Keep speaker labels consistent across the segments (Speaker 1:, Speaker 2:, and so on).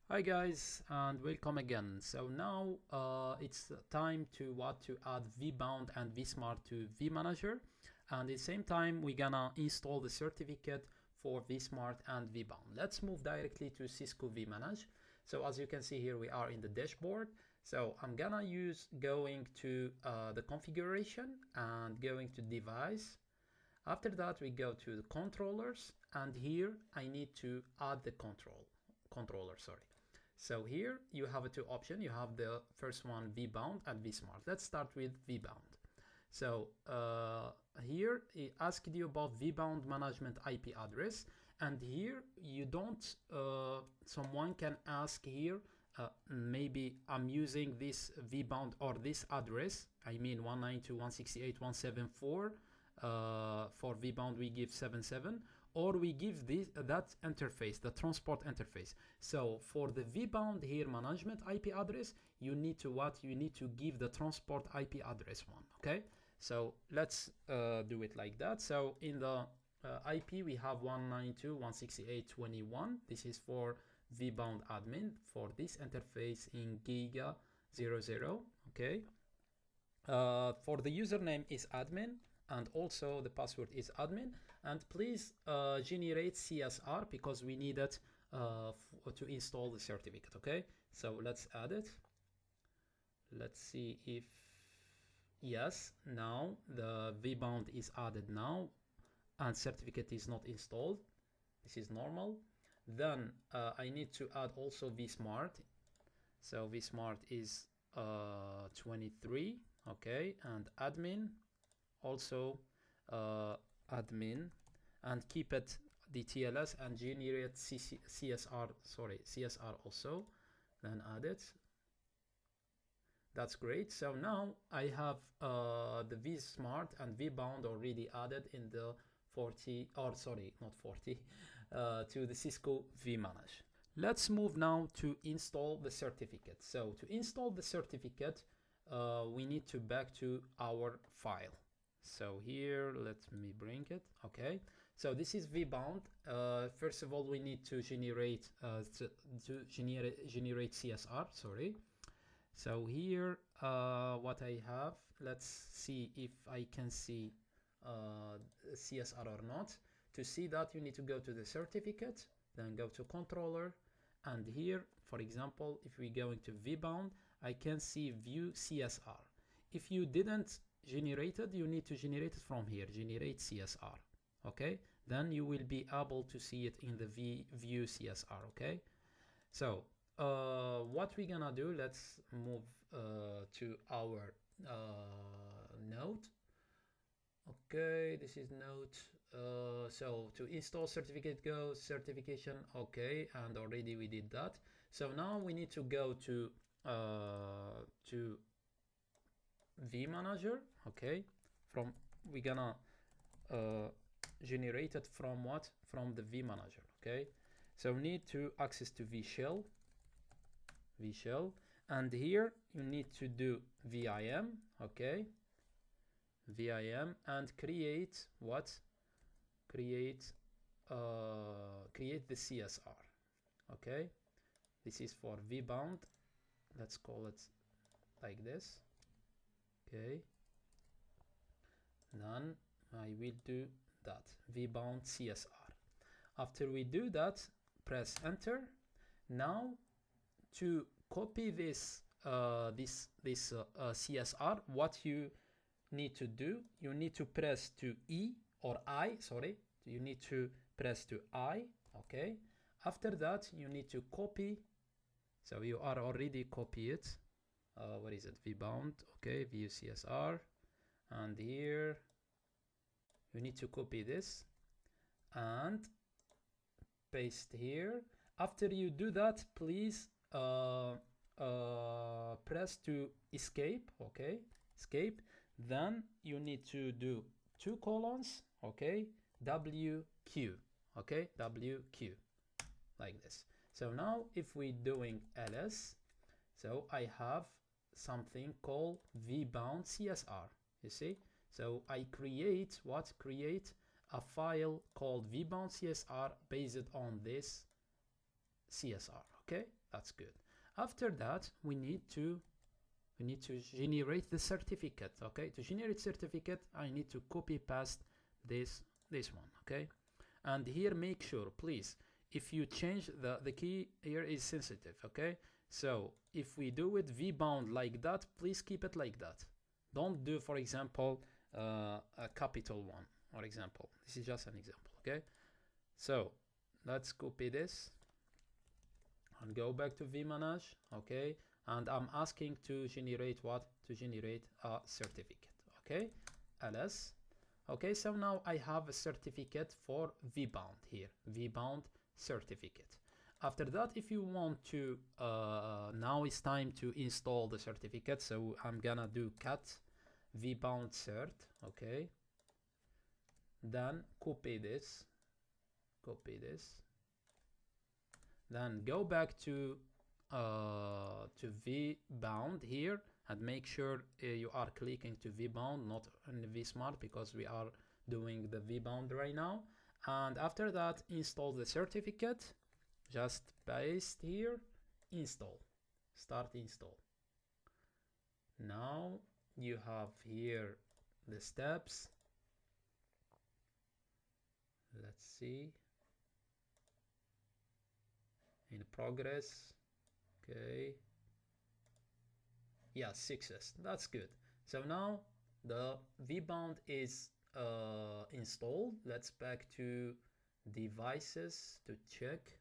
Speaker 1: Hi guys and welcome again. So now it's time to add vBond and vSmart to vManager, and at the same time we're gonna install the certificate for vSmart and vBond. Let's move directly to Cisco vManage. So as you can see here, we are in the dashboard. So I'm gonna going to the configuration and going to device. After that we go to the controllers, and here I need to add the controller, sorry. So here you have two options. You have the first one, vBond and vSmart. Let's start with vBond. So here it asked you about vBond management IP address, and here you don't, someone can ask here, maybe I'm using this vBond or this address, I mean 192.168.174, for vBond we give 77, or we give that interface, the transport interface. So for the vBond here management IP address, you need to give the transport IP address one. Okay, so let's do it like that. So in the IP we have 192.168.21. This is for vBond admin for this interface in giga 00. Okay, for the username is admin, and also the password is admin, and please generate CSR because we need it to install the certificate. Okay, so let's add it. Let's see if yes, now the vBond is added now and certificate is not installed. This is normal. Then I need to add also vSmart. So vSmart is 23. Okay, and admin also admin, and keep it the TLS and generate CSR also, then add it. That's great. So now I have the vSmart and vBond already added in the 40, or sorry, not 40, to the Cisco vManage. Let's move now to install the certificate. So to install the certificate, we need to back to our file. So here, let me bring it. Okay, so this is vBond. First of all, we need to generate generate CSR. Sorry. So here, what I have. Let's see if I can see CSR or not. To see that, you need to go to the certificate, then go to controller, and here, for example, if we go into vBond, I can see view CSR. If you didn't generated, you need to generate it from here, generate CSR. Okay, then you will be able to see it in the view CSR. Okay, so what we're gonna do, let's move to our node. Okay, this is node. So to install certificate, go certification. Okay, and already we did that. So now we need to go to vManager. Okay, from we're gonna generate it from what? From the vManager. Okay, so we need to access to vShell, and here you need to do vim. Okay, vim, and create what? Create the CSR. Okay, this is for vBond. Let's call it like this. Okay, then I will do that, vBond CSR. After we do that, press enter. Now to copy this CSR, what you need to do, you need to press to E or I, sorry, you need to press to I. Okay, after that you need to copy. So you are already copy it. What is it? vBond. Okay, view CSR, and here you need to copy this and paste here. After you do that, please press to escape. Okay, escape. Then you need to do 2 colons. Okay, WQ. Okay, WQ, like this. So now if we're doing ls, so I have something called vBond CSR. You see, so I create a file called vBond CSR based on this CSR. Okay, That's good. After that, we need to generate the certificate. Okay, to generate certificate, I need to copy paste this one. Okay, and here make sure, please, if you change the key here is sensitive. Okay, so if we do it vBound like that, please keep it like that. Don't do, for example, a capital one, for example. This is just an example. Okay, so let's copy this and go back to vManage. Okay, and I'm asking to generate what? To generate a certificate. Okay, ls. Okay, so now I have a certificate for vBound here, vBound certificate. After that, if you want to, now it's time to install the certificate. So I'm gonna do cat vBound cert. Okay, then copy this, then go back to vBound here and make sure you are clicking to vBound, not on vSmart, because we are doing the vBound right now. And after that, install the certificate. Just paste here, install, start install. Now you have here the steps. Let's see, in progress. Okay, yeah, success. That's good. So now the vBound is installed. Let's back to devices to check.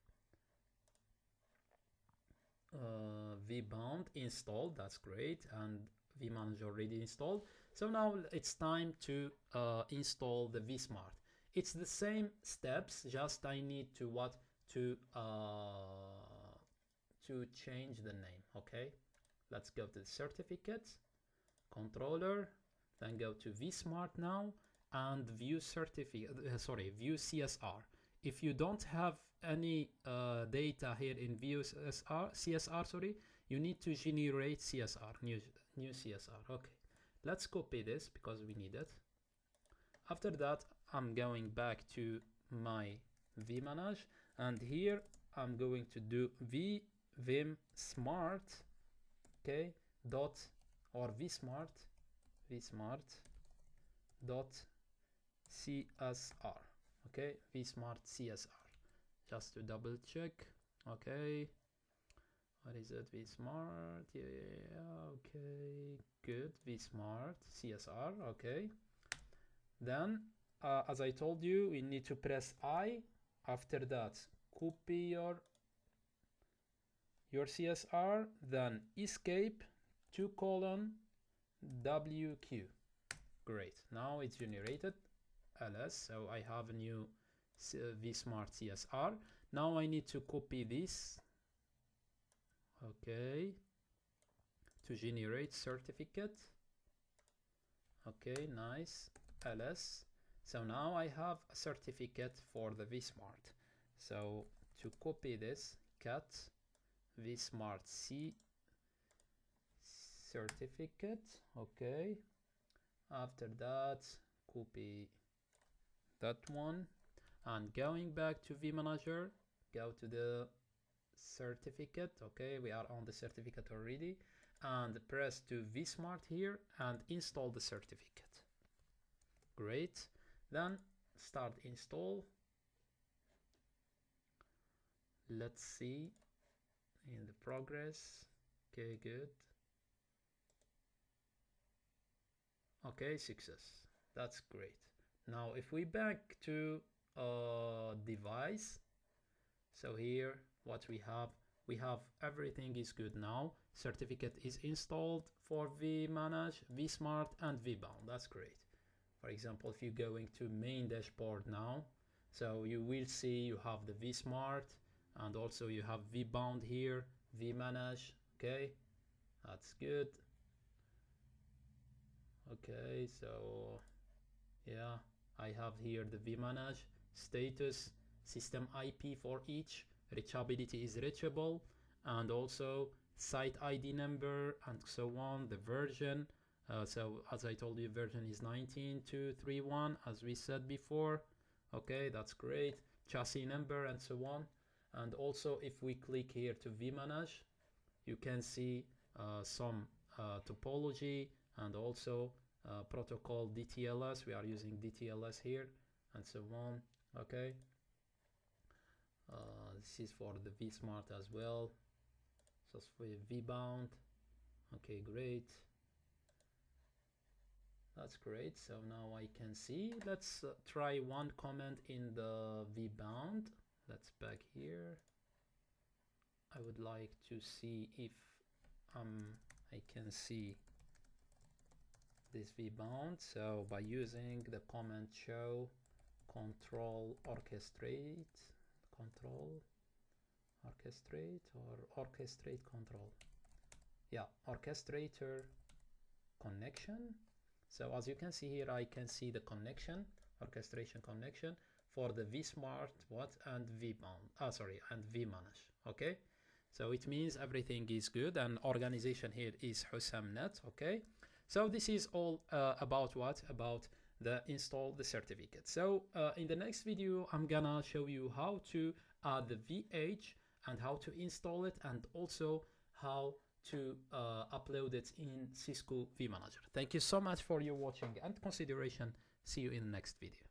Speaker 1: vBound installed, that's great, and vManage already installed. So now it's time to install the vSmart. It's the same steps, just I need to change the name. Okay, let's go to the certificates, controller, then go to vSmart now and view certificate, view CSR. If you don't have any data here in view CSR, you need to generate CSR, new CSR. Okay, let's copy this because we need it. After that, I'm going back to my vManage, and here I'm going to do vSmart, okay, dot, or vSmart dot CSR. Okay, vSmart CSR, just to double check. Okay, what is it? vSmart, yeah, okay, good, vSmart CSR. Okay, then as I told you, we need to press I. After that, copy your CSR, then escape 2:WQ. Great, now it's generated. ls, so I have a new vSmart CSR. Now I need to copy this, okay, to generate certificate. Okay, nice, ls. So now I have a certificate for the vSmart. So to copy this, cat vSmart C certificate. Okay, after that, copy that one, and going back to vManager, go to the certificate. Okay, we are on the certificate already, and press to vSmart here and install the certificate. Great, then start install. Let's see in the progress. Okay, good. Okay, success. That's great. Now if we back to device, so here what we have everything is good now. Certificate is installed for vManage, vSmart, and vBound. That's great. For example, if you're going to main dashboard now, so you will see you have the vSmart, and also you have vBound here, vManage. Okay, that's good. Okay, so yeah, I have here the vManage status, system IP for each, reachability is reachable, and also site ID number and so on, the version. So as I told you, version is 19.231 as we said before. Okay, that's great. Chassis number and so on. And also if we click here to vManage, you can see some topology and also protocol DTLS. We are using DTLS here and so on. Okay, this is for the vSmart as well, so it's for vBond. Okay, great, that's great. So now I can see, let's try one comment in the vBond. Let's back here. I would like to see if I can see this vBond. So by using the command show control orchestrate control, yeah, orchestrator connection. So as you can see here, I can see the connection, orchestration connection for the vSmart and vBond, and vManage. Okay, so it means everything is good, and organization here is HusamNet. Okay, so this is all about the install the certificate. So in the next video, I'm gonna show you how to add the VH and how to install it, and also how to upload it in Cisco vManager. Thank you so much for your watching and consideration. See you in the next video.